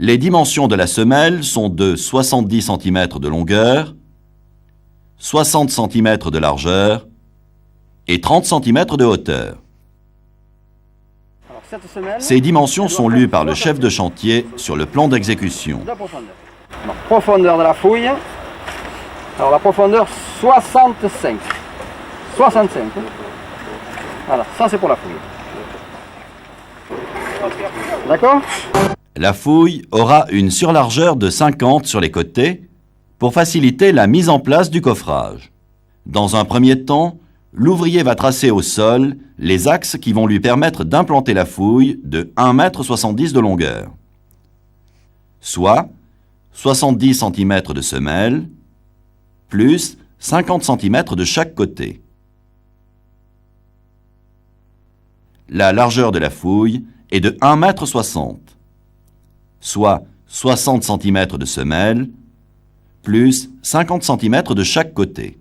Les dimensions de la semelle sont de 70 cm de longueur, 60 cm de largeur et 30 cm de hauteur. Alors, cette semelle, Ces dimensions sont lues par le chef de chantier sur le plan d'exécution. de profondeur. Alors, profondeur de la fouille. Alors la profondeur 65. 65. Hein. Voilà, ça c'est pour la fouille. D'accord? La fouille aura une surlargeur de 50 sur les côtés pour faciliter la mise en place du coffrage. Dans un premier temps, l'ouvrier va tracer au sol les axes qui vont lui permettre d'implanter la fouille de 1,70 m de longueur, soit 70 cm de semelle, plus 50 cm de chaque côté. La largeur de la fouille est de 1,60 m, soit 60 cm de semelle, plus 50 cm de chaque côté,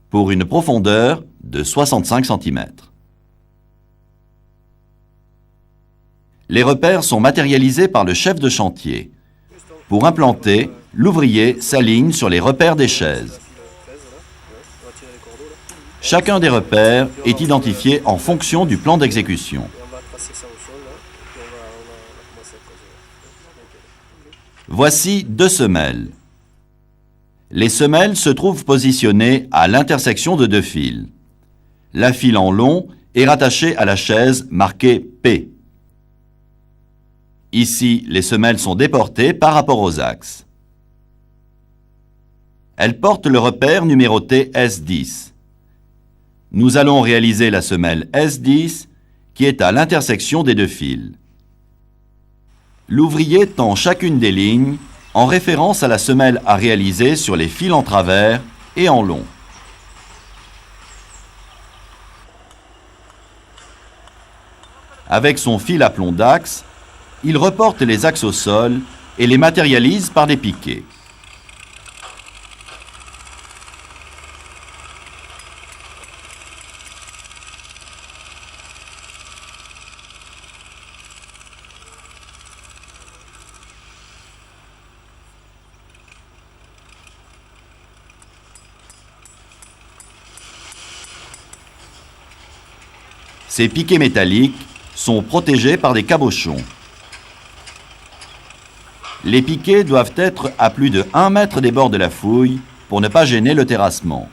pour une profondeur de 65 cm. Les repères sont matérialisés par le chef de chantier. Pour implanter, l'ouvrier s'aligne sur les repères des chaises. Chacun des repères est identifié en fonction du plan d'exécution. Voici deux semelles. Les semelles se trouvent positionnées à l'intersection de deux fils. La file en long est rattachée à la chaise marquée P. Ici, les semelles sont déportées par rapport aux axes. Elles portent le repère numéroté S10. Nous allons réaliser la semelle S10 qui est à l'intersection des deux fils. L'ouvrier tend chacune des lignes en référence à la semelle à réaliser sur les fils en travers et en long. Avec son fil à plomb d'axe, il reporte les axes au sol et les matérialise par des piquets. Ces piquets métalliques sont protégés par des cabochons. Les piquets doivent être à plus de 1 mètre des bords de la fouille pour ne pas gêner le terrassement.